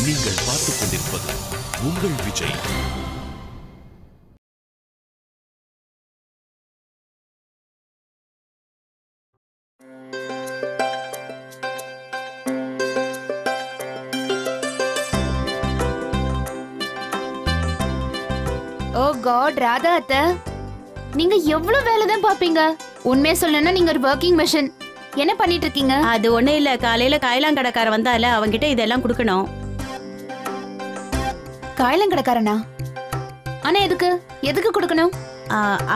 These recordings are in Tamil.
நீங்கள் பார்த்துக் கொண்டிருப்பது உங்கள் விஜய். ஓ காட் ராதா அத்தை, நீங்க எவ்வளவு வேலை தான் பாப்பீங்க? உண்மையை சொல்லணும்னா நீங்க ஒரு வர்க்கிங் மெஷின். என்ன பண்ணிட்டு இருக்கீங்க? அது ஒண்ணு இல்ல, காலையில காயலாங்கடைக்கார வந்தால அவங்கிட்ட இதெல்லாம் கொடுக்கணும். காயலாங்கடைக்காரனா? ஆனா எதுக்கு எதுக்கு கொடுக்கணும்?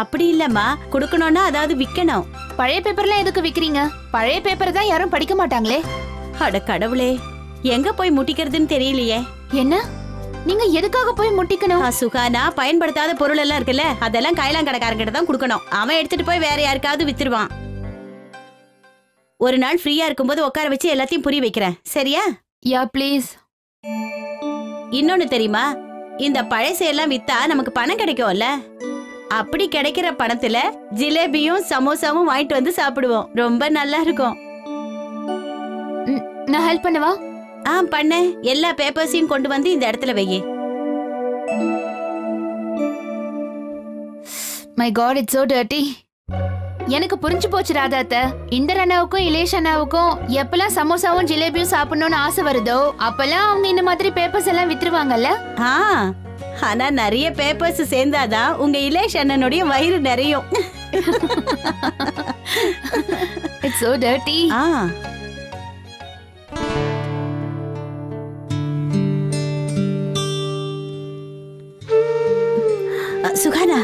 அப்படி இல்லம்மா, கொடுக்கணும்னா அதாவது விக்கணும். பழைய பேப்பர்லாம் எதுக்கு விக்கிறீங்க? பழைய பேப்பர் தான் யாரும் படிக்க மாட்டாங்களே. அட கடவுளே, எங்க போய் முட்டிக்கிறதுன்னு தெரியலையே. என்ன நீங்க எதுக்காக போய் முட்டிக்கணும்? சுகானா, பயன்படுத்தாத பொருள் எல்லாம் இருக்குல்ல, அதெல்லாம் காயலாங்கடைக்காரங்கிட்ட தான் கொடுக்கணும். அவன் எடுத்துட்டு போய் வேற யாருக்காவது வித்துருவான். ஒரு நாள் ஃப்ரீயா இருக்கும்போது உட்கார வச்சு எல்லாத்தையும் புரிய வைக்கிறேன், சரியா? யா ப்ளீஸ். இன்னொன்னு தெரியுமா, இந்த பழசையெல்லாம் வித்தா நமக்கு பணம் கிடைக்கும்ல. அப்படி கிடைக்கிற பணத்துல ஜிலேபியும் சமோசாவும் வாங்கிட்டு வந்து சாப்பிடுவோம். ரொம்ப நல்லா இருக்கும். நான் ஹெல்ப் பண்ணவா? பண்ண. எல்லா பேப்பர்ஸையும் கொண்டு வந்து இந்த இடத்துல வையே. My God, it's so dirty. எனக்கு புரிஞ்சு போச்சு ராதா அத்தை. இந்த அண்ணாவுக்கும் இலேஷ் அண்ணாவுக்கும் எப்பெல்லாம் சமோசாவும் ஜிலேபியும் சாப்பிடணும்னு ஆசை வருதோ அப்பெல்லாம் அவங்க இந்த மாதிரி பேப்பர்ஸ் எல்லாம் வித்துருவாங்கல்ல. ஆனா நிறைய பேப்பர்ஸ் சேர்ந்தாதான் உங்க இலேஷ் அண்ணனுடைய வயிறு நிறையும். It's so dirty. சுகானா,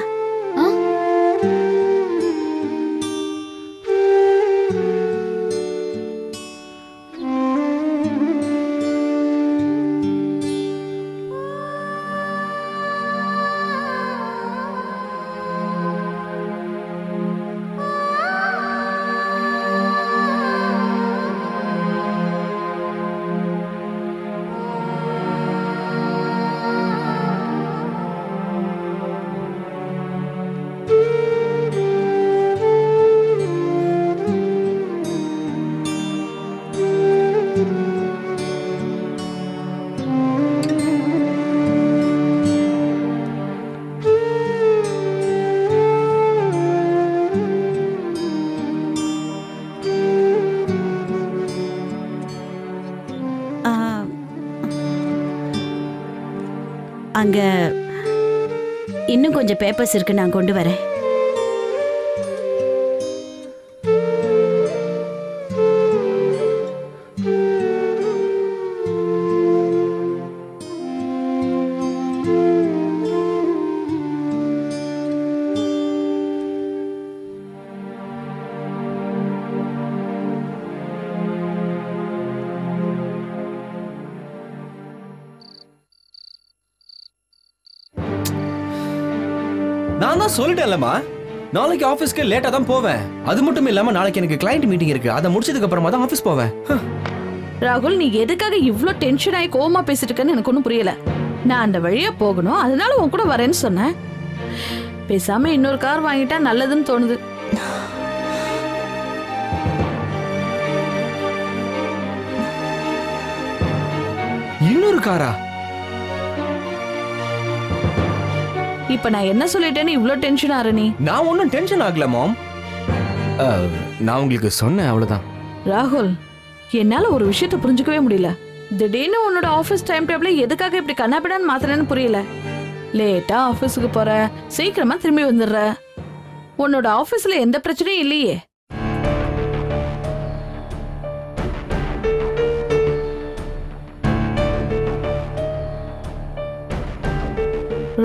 அங்க இன்னும் கொஞ்சம் பேப்பர்ஸ் இருக்கு, நான் கொண்டு வரேன். நான் தான் சொல்லிட்டேன்லம்மா, நாளைக்கு ஆபீஸ்க்கு லேட்டா தான் போவேன். அது மட்டும் இல்லாம நாளைக்கு எனக்கு கிளையண்ட் மீட்டிங் இருக்கு. அதை முடிச்சதுக்கு அப்புறமா தான் ஆபீஸ் போவேன். ராகுல், நீ எதுக்காக இவ்ளோ டென்ஷன் ஆகி கோவமா பேசிட்டு இருக்கன்னு எனக்கு ஒன்றும் புரியல. நான் அந்த வழியா போகணும், அதனால உன் கூட வரேன்னு சொன்னேன். பேசாம இன்னொரு கார் வாங்கிட்டா நல்லதுன்னு தோணுது. இன்னொரு காரா? இப்ப நான் என்ன சொல்லிட்டேன்னு இவ்ளோ டென்ஷன் ஆற நீ? நான் ஒன்னும் டென்ஷன் ஆகல மாம். நான் உங்களுக்கு சொன்னேன், அவ்வளவுதான். ராகுல், என்னால ஒரு விஷயத்தை புரிஞ்சுக்கவே முடியல. திடீர்னு உன்னோட ஆபீஸ் டைம் டேபிள எதுக்காக இப்படி கண்ணாபிடான்னு மாத்தினேன்னு புரியல. லேட்டா ஆபீஸுக்கு போற, சீக்கிரமா திரும்பி வந்துடுற. உன்னோட ஆபீஸ்ல எந்த பிரச்சனையும் இல்லையே.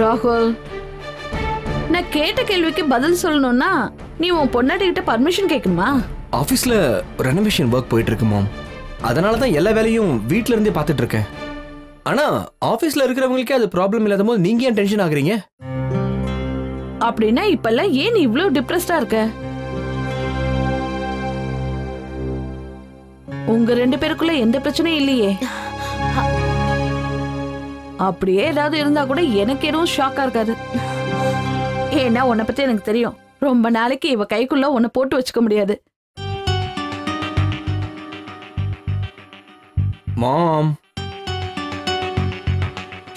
ராகுல், நான் கேட்ட கேள்விக்கு பதில் சொல்லணும்னா நீ உன் பொண்டாட்டிகிட்ட பர்மிஷன் கேட்கணுமா? ஆபீஸ்ல ரெனோவேஷன் ஒர்க் போயிட்டு இருக்கு மாம். அதனால தான் எல்லா வேலையும் வீட்ல இருந்தே பார்த்துட்டு இருக்கேன். ஆனா ஆபீஸ்ல இருக்கிறவங்களுக்கே அது ப்ராப்ளம் இல்லாத போது நீங்க ஏன் டென்ஷன் ஆகுறீங்க? அப்படின்னா இப்பெல்லாம் ஏன் நீ இவ்வளவு டிப்ரெஸ்டா இருக்க? உங்க ரெண்டு பேருக்குள்ள எந்த பிரச்சனையும் இல்லையே. அப்படியே ஏதாவது இருந்தா கூட எனக்கு எதுவும் ஷாக்கா இருக்காது. ஏன்னா உன்னை பத்தி எனக்கு தெரியும். ரொம்ப நாளைக்கு இவ கைக்குள்ள உன்னை போட்டு வச்சுக்க முடியாது. மாம்,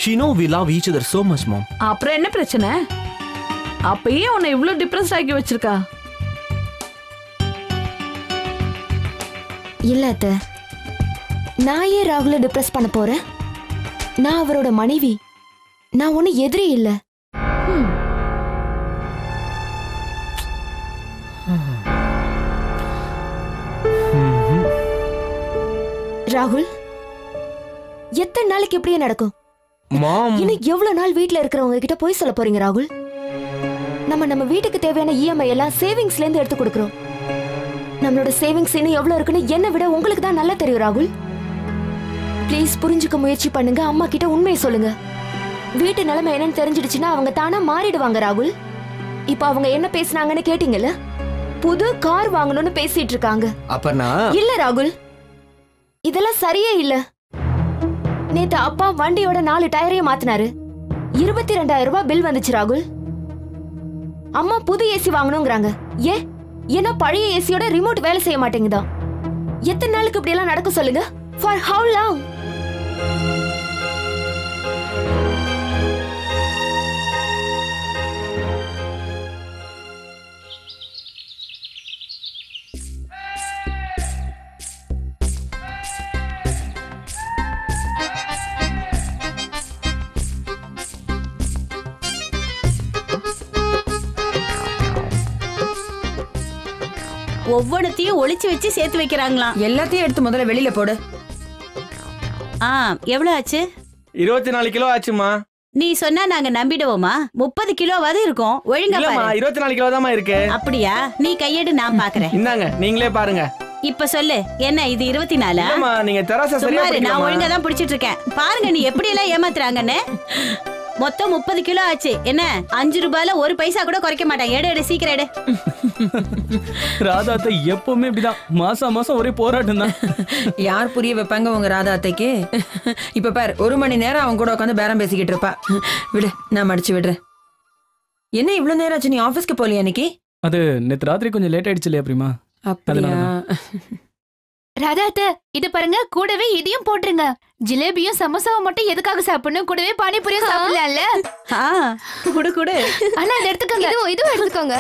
She know we love each other so much, mom. அப்புறம் என்ன பிரச்சனை? அப்பயே உன்னை இவ்ளோ டிப்ரெஸ்ட் ஆக்கி வச்சிருக்கா? இல்ல அத்தை, நான் ஏன் ராகுல டிப்ரெஸ் பண்ண போறேன்? நான் அவரோட மனைவி. நான் ஒண்ணு எதிரி இல்ல. ராகுல், எத்தனை நாளைக்கு இப்படியே நடக்கும்? Mom. இன்னும் எவ்வளவு நாள் வீட்ல இருக்கிறவங்க கிட்ட போய் சொல்ல போறீங்க ராகுல்? நம்ம வீட்டுக்கு தேவையான இஎம்ஐ எல்லாம் சேவிங்ஸ்ல இருந்து எடுத்து கொடுக்கறோம். நம்மளோட சேவிங்ஸ் இன்னும் எவ்வளவு இருக்குன்னு என்னை விட உங்களுக்கு தான் நல்லா தெரியும் ராகுல். ப்ளீஸ் புரிஞ்சுக்க முயற்சி பண்ணுங்க. அம்மா கிட்ட உண்மையை சொல்லுங்க. வீட்டு நிலைமை என்னன்னு தெரிஞ்சிடுச்சுன்னா அவங்க தானா மாறிடுவாங்க ராகுல். இப்ப அவங்க என்ன பேசுனாங்கன்னு கேட்டீங்கல்ல? புது கார் வாங்கணும்னு பேசிட்டு இருக்காங்க. அப்பனா இல்ல ராகுல், இதெல்லாம் சரியே இல்ல. நேத்து அப்பா வண்டியோட 4 டயரையும் மாத்தினாரு. 22,000 ரூபாய் பில் வந்துச்சு ராகுல். அம்மா புது ஏசி வாங்கணுங்கிறாங்க. ஏன்னா பழைய ஏசியோட ரிமோட் வேலை செய்ய மாட்டேங்குதா? எத்தனை நாளுக்கு இப்படி எல்லாம் நடக்க சொல்லுங்க? For how long? ஒவ்வொன்றையும் ஒளிச்சு வச்சு சேர்த்து வைக்கிறாங்களாம். எல்லாத்தையும் எடுத்து முதல்ல வெளியில போடு. எவ்வளவு ஆச்சு? 24 கிலோ ஆச்சுமா. நீ சொன்னா நாங்க நம்பிடுவோமா? 30 கிலோவாது இருக்கும். ஒழுங்கா பாரு. 24 கிலோ தான் இருக்கு. அப்படியா? நீ கையெடு, நான் பாக்குறேன். இந்தாங்க, நீங்களே பாருங்க. இப்ப சொல்லு, என்ன இது 24? ஆமா, நீங்க தராச சரியா பிடிக்கலாமா? நான் ஒழுங்கா தான் பிடிச்சிட்டு இருக்கேன். பாருங்க நீ எப்படி எல்லாம் ஏமாத்துறாங்கன்னு. மொத்தம் 30 கிலோ ஆச்சு. என்ன 5 ரூபாயில 1 பைசா கூட குறைக்க மாட்டான். எடு சீக்கிரம் எடு. ராதாத்தை எப்பவுமே இப்படிதான், மாசம் ஒரே போராட்டம் தான். யார் புரிய வைப்பாங்க உங்க ராதா அத்தைக்கு? இப்ப பாரு, 1 மணி நேரம் அவங்க கூட உட்காந்து பேரம் பேசிக்கிட்டு இருப்பா. விடு, நான் மடிச்சு விடுறேன். என்ன இவ்வளவு நேரம் ஆச்சு? நீ ஆபீஸ்க்கு போலியா இன்னைக்கு? அது நேத்து ராத்திரி கொஞ்சம் லேட் ஆயிடுச்சு இல்லையா பிரிமா? அப்படியா? ராதா அத்தை, இது பாருங்க, கூடவே இதையும் போட்டுருங்க. ஜிலேபியும் சமோசாவும் மட்டும் எதுக்காக சாப்பிடணும்? கூடவே பானிபூரியும் சாப்பிடலாம்ல? குடு குடு. அண்ணா இதை எடுத்துக்கோங்க. இதுவும் எடுத்துக்கோங்க.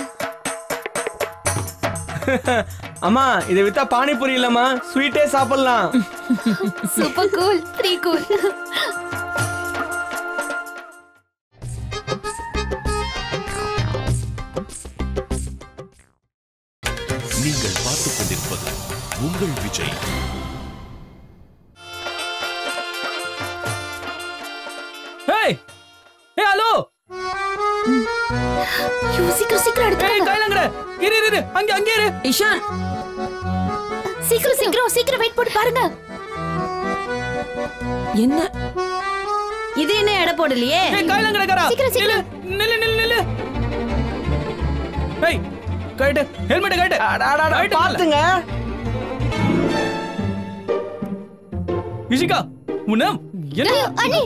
அம்மா, இதை வித்தா பானிபூரி இல்லம்மா, ஸ்வீட்டே சாப்பிடலாம். Super cool, pre cool. நீங்கள் பார்த்துக் கொண்டிருப்பது உங்கள் விஜய். ஹலோ, சீக்கிரம் எடுத்துக்கோங்க. இரு அங்கே இரு. இஷான், சீக்கிரம் வெயிட் போட்டு பாருங்க. என்ன இது என்ன எடை போடலையே? சீக்கிரம். நில்லு. ஏய், கரெக்ட். Helmet correct. பாத்துங்க. இஷிகா, உன்ன என்ன? அண்ணி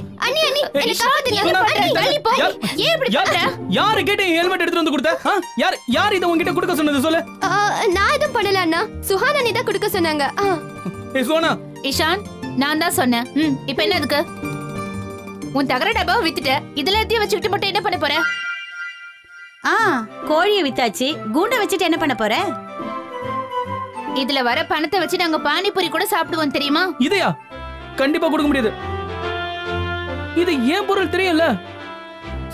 என்ன காப்பாத்துங்க. தள்ளி போ. ஏன் இப்படி பண்ற? யாரு கேட்டு ஹெல்மெட் எடுத்து வந்து கொடுத்த? யார் இத உன்கிட்ட கொடுக்க சொன்னது சொல்லு. நான் எதுவும் பண்ணல அண்ணா. சுஹானா நீ தான் கொடுக்க சொன்னாங்க. ஏய் சோனா. இஷான், நான் தான் சொன்னேன். இப்போ என்ன அதுக்கு? உன் தகர டப்பாவை வித்துட்ட. இதுல எத்தையும் வச்சுக்கிட்டு மட்டும் என்ன பண்ண போற? கோழியை வித்தாச்சு. கூண்டை வச்சுட்டு என்ன பண்ண போற? இதுல வர பணத்தை வச்சு நாங்க பானிபூரி கூட சாப்பிடுவோம், தெரியுமா? இதையா? கண்டிப்பா கொடுக்க முடியாது. இது ஏன் பொருள் தெரியும்ல.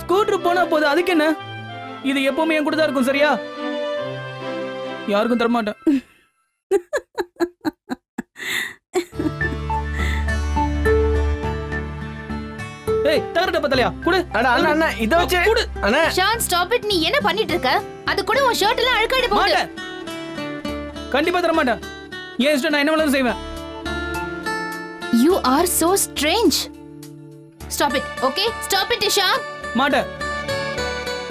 ஸ்கூட்டர் போனா போது, அதுக்கு என்ன? இது எப்பவுமே என் கூட தான் இருக்கும், சரியா? யாருக்கும் தரமாட்டேன். ஏய், தரட்ட பத்தலையா? குடு. அண்ணா இத வச்சு குடு. அண்ணா. Shaan, stop it. நீ என்ன பண்ணிட்டு இருக்க? அது கூட உன் ஷர்ட் எல்லாம் அழுக்காயிடு போகுது. மாட்டேன். கண்டிப்பா தர மாட்டேன். ஏன் இஷ்டம், நான் என்ன வேணாலும் செய்வேன். You are so strange. Stop it, okay? Stop it, Ishan. மாட்டேன்.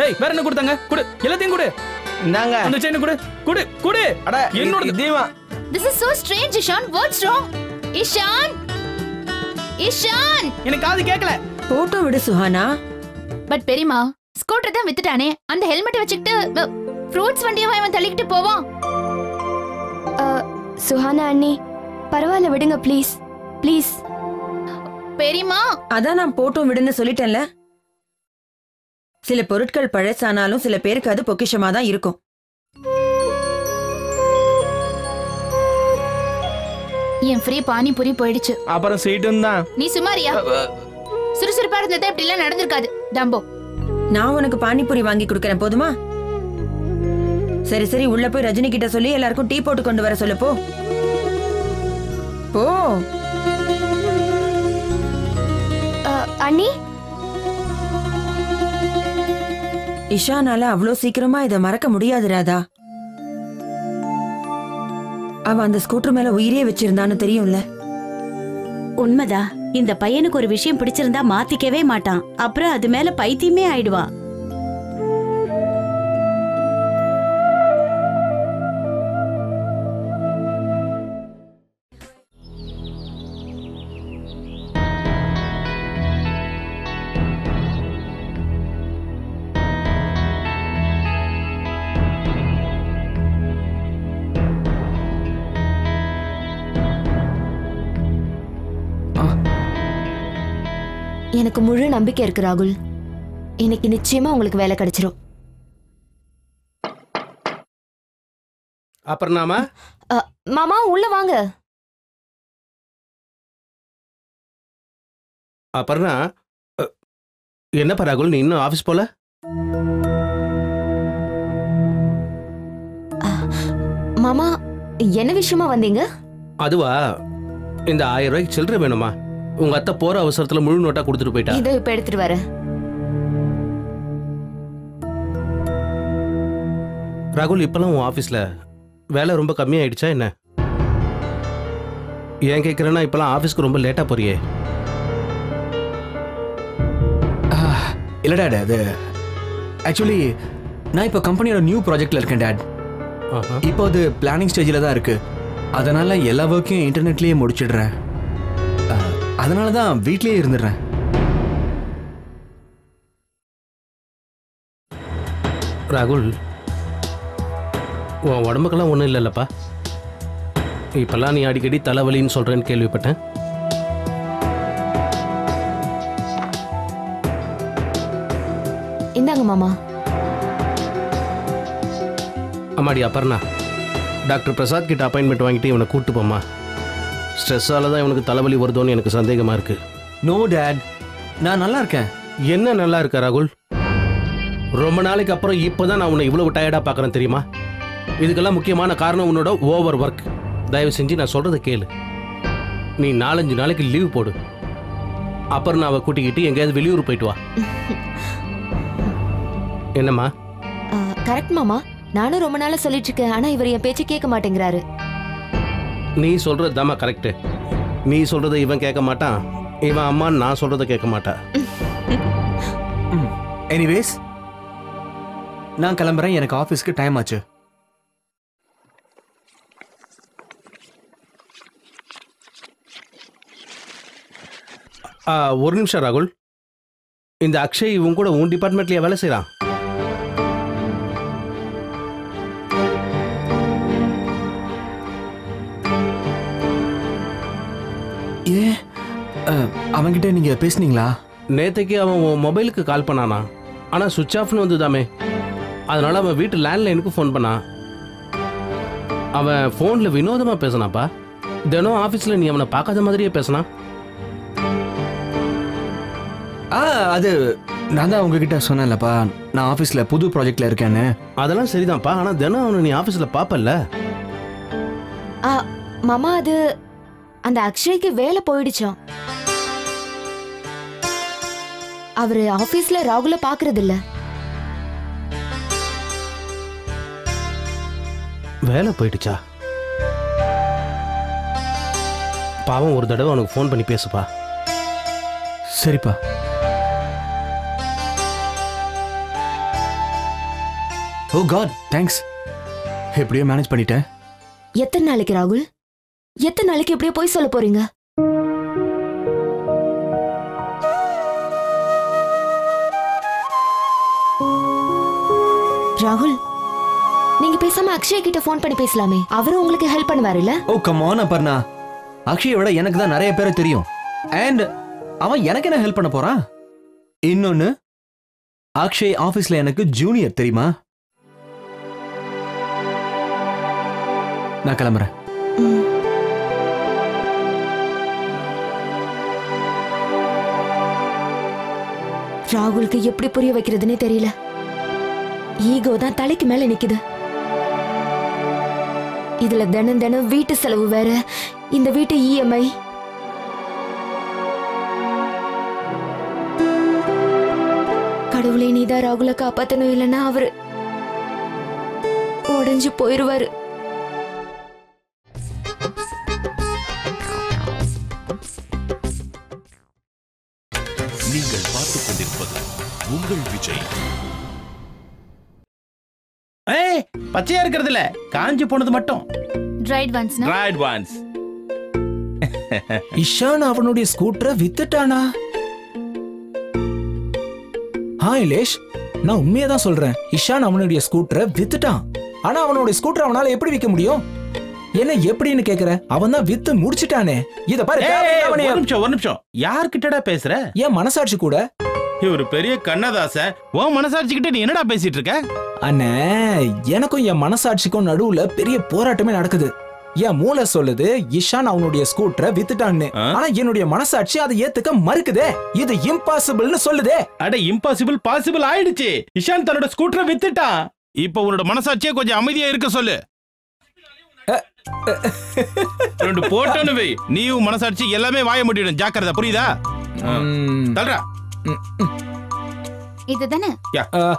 ஏய், வேற என்ன கொடுத்தாங்க? குடு. எல்லாத்தையும் குடு. இந்தாங்க. அந்த செயின் குடு. குடு. அட, என்னோட தீவா. This is so strange, Ishan. What's wrong? Ishan! எனக்கு காது கேட்கல. போட்டோ விடு சுஹானா. பட் பெரியமா, ஸ்கூட்டர் தான் வித்துட்டானே. அந்த ஹெல்மெட் வச்சுக்கிட்டு ஃப்ரூட்ஸ் வண்டியை அவன் தள்ளிக்கிட்டு போவான். சுஹானா அண்ணி, பரவாயில்ல விடுங்க ப்ளீஸ். பெரியமா அதான் நான் போட்டும் விடுன்னு சொல்லிட்டேன்ல. சில பொருட்கள் பழசானாலும் சில பேருக்கு அது பொக்கிஷமா தான் இருக்கும். என் ஃப்ரீ பானிபூரி போயிடுச்சு. அப்புறம் ஸ்வீட்டும் தான். நீ சுமாரியா? சுறுசுறுப்பா இருந்ததா இப்படி எல்லாம் நடந்திருக்காது. டம்போ, நான் உனக்கு பானிபூரி வாங்கி கொடுக்கறேன், போதுமா? சரி சரி, உள்ள போய் ரஜினி கிட்ட சொல்லி எல்லாருக்கும் டீ போட்டு கொண்டு வர சொல்லு. போ போ. அண்ணி, இஷானால அவ்வளோ சீக்கிரமா இதை மறக்க முடியாது ராதா. அவ அந்த ஸ்கூட்டர் மேல உயிரே வச்சிருந்தான்னு தெரியும்ல. உண்மைதா. இந்த பையனுக்கு ஒரு விஷயம் பிடிச்சிருந்தா மாத்திக்கவே மாட்டான். அப்புறம் அது மேல பைத்தியமே ஆயிடுவான். எனக்கு முழு நம்பிக்கை இருக்கு ராகுல். இன்னைக்கு நிச்சயமா உங்களுக்கு வேலை கிடைச்சிரும். அப்புறம்மா மாமா உள்ள வாங்க. அப்புறம்னா என்ன ராகுல், நீ இன்னும் ஆபீஸ் போல? மாமா, என்ன விஷயமா வந்தீங்க? அதுவா, இந்த 1000 ரூபாய்க்கு சில்லறை வேணுமா? உங்க அத்தை போற அவசரத்துல முழு நோட்டா கொடுத்துட்டு போயிட்டா. இதோ இப்ப எடுத்துட்டு வரேன். ராகுல், இப்பெல்லாம் உன் ஆபீஸ்ல வேலை ரொம்ப கம்மியாயிடுச்சா என்ன? ஏன் கேட்குறேன்னா, இப்பெல்லாம் ஆஃபீஸ்க்கு ரொம்ப லேட்டாக போறியே. இல்லை டேட், அது ஆக்சுவலி நான் இப்போ கம்பெனியோட நியூ ப்ராஜெக்டில் இருக்கேன் டேட். இப்போ அது பிளானிங் ஸ்டேஜில் தான் இருக்குது. அதனால் எல்லா ஒர்க்கையும் இன்டர்நெட்லேயே முடிச்சிடுறேன். அதனால தான் வீட்லேயே இருந்துடுறேன். ராகுல், உன் உடம்புக்கெல்லாம் ஒன்றும் இல்லைல்லப்பா? இப்பெல்லாம் நீ அடிக்கடி தலைவலின்னு சொல்கிறேன்னு கேள்விப்பட்டேன். இந்தாங்க மாமா. அம்மாடி அபர்ணா, டாக்டர் பிரசாத் கிட்ட அப்பாயின்மெண்ட் வாங்கிட்டு இவனை கூப்பிட்டு போம்மா. ஸ்ட்ரெஸ்ஸால தான் இவனுக்கு தலைவலி வருதோன்னு எனக்கு சந்தேகமாக இருக்குது. நோ டேட், நான் நல்லா இருக்கேன். என்ன நல்லா இருக்க ராகுல்? ரொம்ப நாளைக்கு அப்புறம் இப்போ தான் நான் உன்னை இவ்வளோ டயர்டாக பார்க்குறேன் தெரியுமா? இதுக்கெல்லாம் முக்கியமான காரணம் உன்னோட ஓவர் ஒர்க். தயவு செஞ்சு நான் சொல்கிறத கேளு. நீ 4-5 நாளைக்கு லீவ் போடு. அப்புறம் நான் அவ கூட்டிக்கிட்டு எங்கேயாவது வெளியூர் போயிட்டு வா. என்னம்மா? கரெக்ட் மாமா, நானும் ரொம்ப நாளா சொல்லிட்டு இருக்கேன். ஆனா இவர் என் பேச்சு கேட்க மாட்டேங்கிறாரு. நீ சொல்றது தாமா கரெக்டு. நீ சொல்றதை இவன் கேட்க மாட்டான், இவன் அம்மா நான் சொல்றதை கேட்க மாட்டா. எனிவேஸ், நான் கிளம்புறேன். எனக்கு ஆஃபீஸ்க்கு டைம் ஆச்சு. ஒரு நிமிஷம் ராகுல். இந்த அக்ஷய் இவன் கூட உன் டிபார்ட்மெண்ட்லயே வேலை செய்யறான்? ஏன் அவன்கிட்ட நீங்க பேசுனீங்களா? நேத்தைக்கு அவன் உன் மொபைலுக்கு கால் பண்ணானா, ஆனால் சுவிட்ச் ஆஃப்னு வந்துதாமே. அதனால அவன் வீட்டு லேண்ட்லைனுக்கு ஃபோன் பண்ணான். அவன் ஃபோனில் வினோதமாக பேசினாப்பா. தினம் ஆஃபீஸில் நீ அவனை பார்க்காத மாதிரியே பேசினான். அது நான் தான் உங்ககிட்ட சொன்னேன்லப்பா, நான் ஆஃபீஸில் புது ப்ராஜெக்டில் இருக்கேன்னு. அதெல்லாம் சரிதான்ப்பா, ஆனால் தினம் அவனை நீ ஆஃபீஸில் பார்ப்பல்ல? மாமா, அது அந்த அக்ஷய்க்கு வேலை போயிடுச்சான். அவரு ஆபீஸ்ல ராகுல பாக்குறது இல்ல. வேலை போயிடுச்சா? பாவம், ஒரு தடவை அவனுக்கு ஃபோன் பண்ணி பேசுப்பா. சரிப்பா. ஓ காட், தேங்க்ஸ். எப்படியோ மேனேஜ் பண்ணிட்டேன். எத்தனை நாளைக்கு ராகுல்? எத்தனை நாளைக்கு எப்படியோ போய் சொல்ல போறீங்க? ராகுல், நீங்க பேசாம அக்ஷய் கிட்ட ஃபோன் பண்ணி பேசலாமே. அவரும் உங்களுக்கு ஹெல்ப் பண்ணுவாருல்ல? ஓ கம் ஆன் அபர்ணா, அக்ஷயை விட எனக்கு தான் நிறைய பேரை தெரியும். அண்ட் அவன் எனக்கு என்ன ஹெல்ப் பண்ண போறான்? இன்னொன்னு, அக்ஷய் ஆபீஸ்ல எனக்கு ஜூனியர் தெரியுமா? நான் கிளம்புறேன். ராகுலுக்கு எப்படி புரிய வைக்கிறதுனே தெரியல. ஈகோ தான் தலைக்கு மேல நிக்குது. இதுல தினம் தினம் வீட்டு செலவு வேற, இந்த வீட்டு இஎம்ஐ. கடவுளே நீதான் ராகுல காப்பாத்தணும், இல்லைன்னா அவரு உடைஞ்சு போயிருவாரு. நீங்கள் பார்த்துக் கொண்டிருப்பது உங்கள் விஜய். பச்சையா இருக்கிறதுல காஞ்சி போனது மட்டும் tried once. Right once. Ishan அவனுடைய ஸ்கூட்டரை வித்துட்டானா? இலேஷ், நான் உண்மையா தான் சொல்றேன். இஷான் அவனுடைய ஸ்கூட்டரை வித்துட்டான். ஆனா அவனுடைய ஸ்கூட்டர் அவனால எப்படி விற்க முடியும்? என்ன எப்படின்னு கேக்குற? அவன் தான் வித்து முடிச்சிட்டானே. இத பாரு. ஒரு நிமிஷம். யார்கிட்டடா பேசுற? என் மனசாட்சி கூட. இவரு பெரிய கண்ணதாச. உன் மனசாட்சி கிட்ட நீ என்னடா பேசிட்டு இருக்க? அண்ணே, எனக்கும் என் மனசாட்சிக்கும் நடுவுல பெரிய போராட்டமே நடக்குது. என் மூளை சொல்லுது இஷான் அவனுடைய ஸ்கூட்டரை வித்துட்டான்னு. ஆனா என்னுடைய மனசாட்சி அதை ஏத்துக்க மறுக்குதே. இது இம்பாசிபிள்னு சொல்லுதே. அட, இம்பாசிபிள் பாசிபிள் ஆயிடுச்சு. இஷான் தன்னோட ஸ்கூட்டரை வித்துட்டான். இப்போ உன்னோட மனசாட்சியே கொஞ்சம் அமைதியா இருக்க சொல்லு. ரெண்டு போட்டோன்னு வை. நீயும் மனசாட்சி எல்லாமே வாய முடியும். ஜாக்கிரதை, புரியுதா? தல்றா. இதுதானே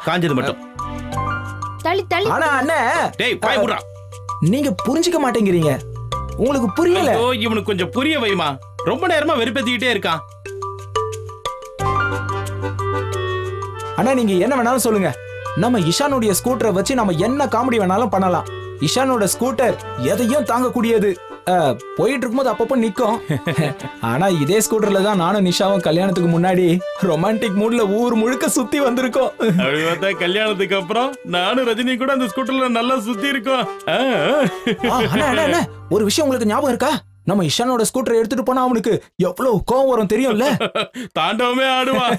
காஞ்சது மட்டும். தள்ளி தள்ளி. ஆனா அண்ணே, டேய் பாய் புறா. நீங்க புரிஞ்சுக்க மாட்டேங்கிறீங்க. உங்களுக்கு புரியல. இவனுக்கு கொஞ்சம் புரிய வைமா. ரொம்ப நேரமா வெறுப்பேத்திக்கிட்டே இருக்கான். அண்ணா, நீங்க என்ன வேணாலும் சொல்லுங்க. நம்ம இஷானுடைய ஸ்கூட்டரை வச்சு நம்ம என்ன காமெடி வேணாலும் பண்ணலாம். இஷானோட ஸ்கூட்டர் எதையும் தாங்கக்கூடியது. போயிட்டு இருக்கும்போது அப்பப்போ நிக்கும். ஆனா இதே ஸ்கூட்டர்ல தான் நானும் நிஷாவும் கல்யாணத்துக்கு முன்னாடி ரொமான்டிக் மூட்ல ஊர் முழுக்க சுத்தி வந்திருக்கோம். அப்படி பார்த்தா கல்யாணத்துக்கு அப்புறம் நானும் ரஜினி கூட அந்த ஸ்கூட்டர்ல நல்லா சுத்தி இருக்கோம். ஒரு விஷயம் உங்களுக்கு ஞாபகம் இருக்கா? நம்ம இஷானோட ஸ்கூட்டரை எடுத்துட்டு போனா அவனுக்கு எவ்வளவு கோவம் வரும் தெரியும்ல? தாண்டவமே ஆடுவான்.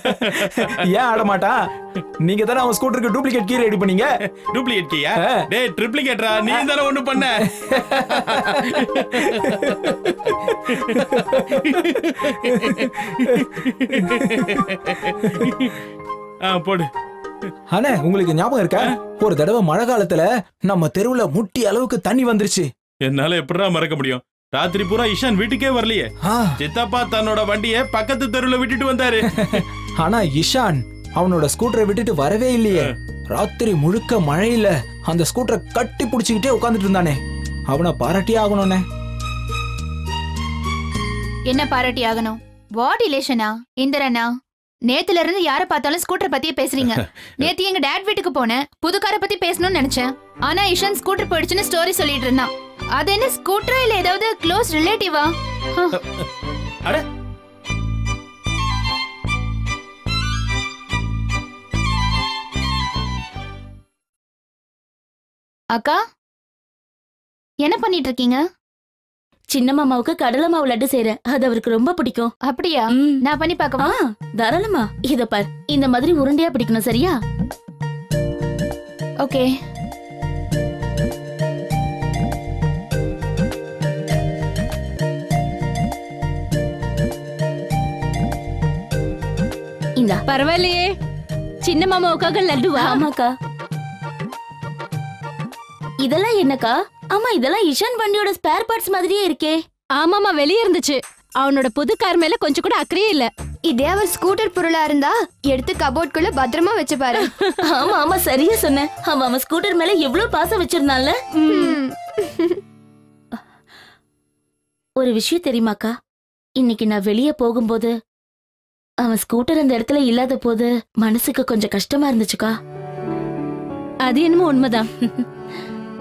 ஏன் ஆட மாட்டா? நீங்க தானே அவன் ஸ்கூட்டருக்கு டூப்ளிகேட் கீ ரெடி பண்ணீங்க. டூப்ளிகேட் கீயா? டேய் ட்ரிப்ளிகேட்ரா, நீ தானே ஒண்ணு பண்ண. போடு. அண்ணே, உங்களுக்கு ஞாபகம் இருக்கா? ஒரு தடவை மழை காலத்துல நம்ம தெருவுல முட்டி அளவுக்கு தண்ணி வந்துருச்சு. என்னால எப்படிடா மறக்க முடியும்? ராத்திரி பூரா இஷான் வீட்டுக்கே வரலையே. சித்தப்பா தன்னோட வண்டியை பக்கத்து தெருவுல விட்டுட்டு வந்தாரு. ஆனா இஷான் அவனோட ஸ்கூட்டரை விட்டுட்டு வரவே இல்லையே. ராத்திரி முழுக்க மழையில அந்த ஸ்கூட்டரை கட்டி புடிச்சுக்கிட்டே உட்கார்ந்துட்டு இருந்தானே. அவனை பாராட்டியே ஆகணும்னே. என்ன பாராட்டி ஆகணும்? வாட் ரிலேஷனா? இந்திரனா, நேத்துல இருந்து யார பார்த்தாலும் ஸ்கூட்டர் பத்தியே பேசுறீங்க. நேத்து எங்க டாட் வீட்டுக்கு போனேன். புது காரை பத்தி பேசணும்னு நினைச்சேன். ஆனா இஷான் ஸ்கூட்டர் போயிடுச்சுன்னு ஸ்டோரி சொல்லிட்டு இருந்தான். அது என்ன ஸ்கூட்டரா இல்ல ஏதாவது க்ளோஸ் ரிலேட்டிவா? அட, அக்கா, என்ன பண்ணிட்டு இருக்கீங்க? சின்ன மாமாவுக்கு கடலை மாவு லட்டு செய்றேன். அது அவருக்கு ரொம்ப பிடிக்கும். அப்படியா? நான் பண்ணி பார்க்கவா? தாராளமா. இத பார், இந்த மாதிரி உருண்டையா பிடிக்கணும், சரியா? ஓகே. இந்தா. பரவாயில்லையே, சின்ன மாமாவுக்காக லட்டுவா? ஆமாக்கா. இதெல்லாம் என்னக்கா? ஆமா, இதெல்லாம் இஷான் வண்டியோட ஸ்பேர் பார்ட்ஸ் மாதிரியே இருக்கே. ஆமாமா, வெளியே இருந்துச்சு. அவனோட புது கார் மேல கொஞ்சம் கூட அக்கறையே இல்ல. இதே அவர் ஸ்கூட்டர் பொருளா இருந்தா எடுத்து கபோர்ட்குள்ள பத்திரமா வச்சு பாரு. ஆமா ஆமா, சரியா சொன்ன. அவன் ஸ்கூட்டர் மேல எவ்வளவு பாசம் வச்சிருந்தான்ல. ஒரு விஷயம் தெரியுமாக்கா? இன்னைக்கு நான் வெளியே போகும்போது அவன் ஸ்கூட்டர் அந்த இடத்துல இல்லாத போது மனசுக்கு கொஞ்சம் கஷ்டமா இருந்துச்சுக்கா. அது என்னமோ உண்மைதான்.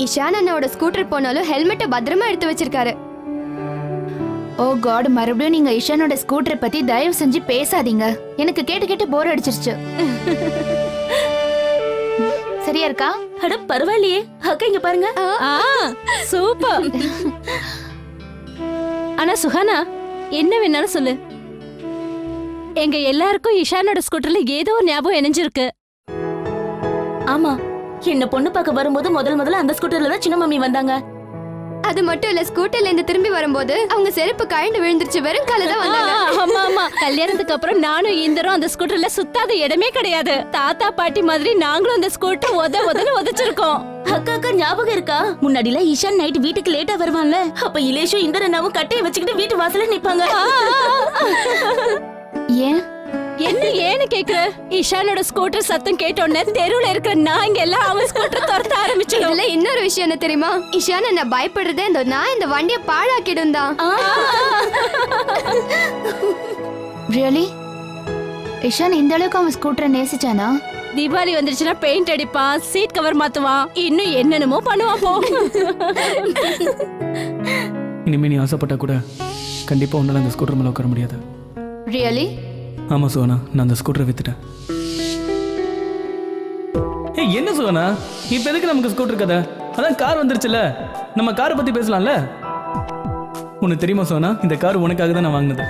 இஷான் அண்ணாவோட ஸ்கூட்டர் போனாலும் ஹெல்மெட்டை பத்திரமா எடுத்து வச்சிருக்காரு. ஓ காட், மறுபடியும் நீங்க இஷானோட ஸ்கூட்டரை பத்தி தயவு செஞ்சு பேசாதீங்க. எனக்கு கேட்டு கேட்டு போர் அடிச்சிருச்சு. சரியா இருக்கா? அட பரவாயில்லையே அக்கா, இங்க பாருங்க. சூப்பர். ஆனா சுஹானா, என்ன வேணாலும் சொல்லு. எங்க எல்லாருக்கும் இஷானோட ஸ்கூட்டர்ல ஏதோ ஒரு ஞாபகம் இணைஞ்சிருக்கு. ஆமா, என்ன பொண்ணு பார்க்க வரும்போது முதல்ல அந்த ஸ்கூட்டர்ல தான் சின்ன மம்மி வந்தாங்க. அது மட்டும் இல்ல, ஸ்கூட்டர்ல இருந்து திரும்பி வரும்போது அவங்க செருப்பு கழண்டு விழுந்துருச்சு, வெறும் கால தான் வந்தாங்க. ஆமா ஆமா, கல்யாணத்துக்கு அப்புறம் நானும் இந்தரும் அந்த ஸ்கூட்டர்ல சுத்தாத இடமே கிடையாது. தாத்தா பாட்டி மாதிரி நாங்களும் அந்த ஸ்கூட்டர் உதச்சிருக்கோம். அக்கா ஞாபகம் இருக்கா? முன்னாடில ஈஷான் நைட் வீட்டுக்கு லேட்டா வருவான்ல, அப்ப இலேஷும் இந்திரனாவும் கட்டையை வச்சுக்கிட்டு வீட்டு வாசல்ல நிப்பாங்க. ஏன் என்ன ஏன்னு கேக்குற? இஷானோட ஸ்கூட்டர் சத்தம் கேட்டோன்னே தெருவுல இருக்கிற நாங்க எல்லாம் அவன் ஸ்கூட்டர் துரத்த ஆரம்பிச்சோம். இதுல இன்னொரு விஷயம் என்ன தெரியுமா? இஷான் என்ன பயப்படுறதே நான் இந்த வண்டியை பாழாக்கிடும் தான். ரியலி? இஷான் இந்த அளவுக்கு அவன் ஸ்கூட்டரை நேசிச்சானா? தீபாவளி வந்துருச்சுன்னா பெயிண்ட் அடிப்பான், சீட் கவர் மாத்துவான், இன்னும் என்னென்னமோ பண்ணுவான் போ. இனிமே நீ ஆசைப்பட்டா கூட கண்டிப்பா உன்னால அந்த ஸ்கூட்டர் மேல உட்கார முடியாது. ரியலி? ஆமா சுவனா, நான் அந்த ஸ்கூட்டரை வித்துட்டேன். என்ன சுவனா, இப்ப எதுக்கு நமக்கு ஸ்கூட்டர் கதை? அதான் கார் வந்துருச்சுல, நம்ம காரை பத்தி பேசலாம்ல. உனக்கு தெரியுமா சுவனா, இந்த கார் உனக்காக தான் நான் வாங்கினது.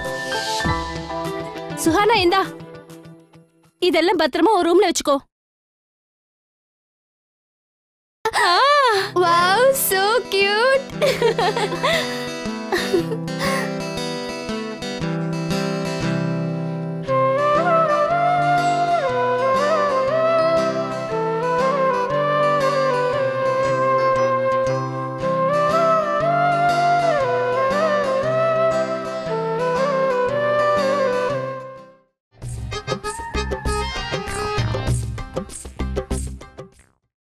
சுஹானா இந்தா, இதெல்லாம் பத்திரமா ஒரு ரூம்ல வச்சுக்கோ. Wow, so cute.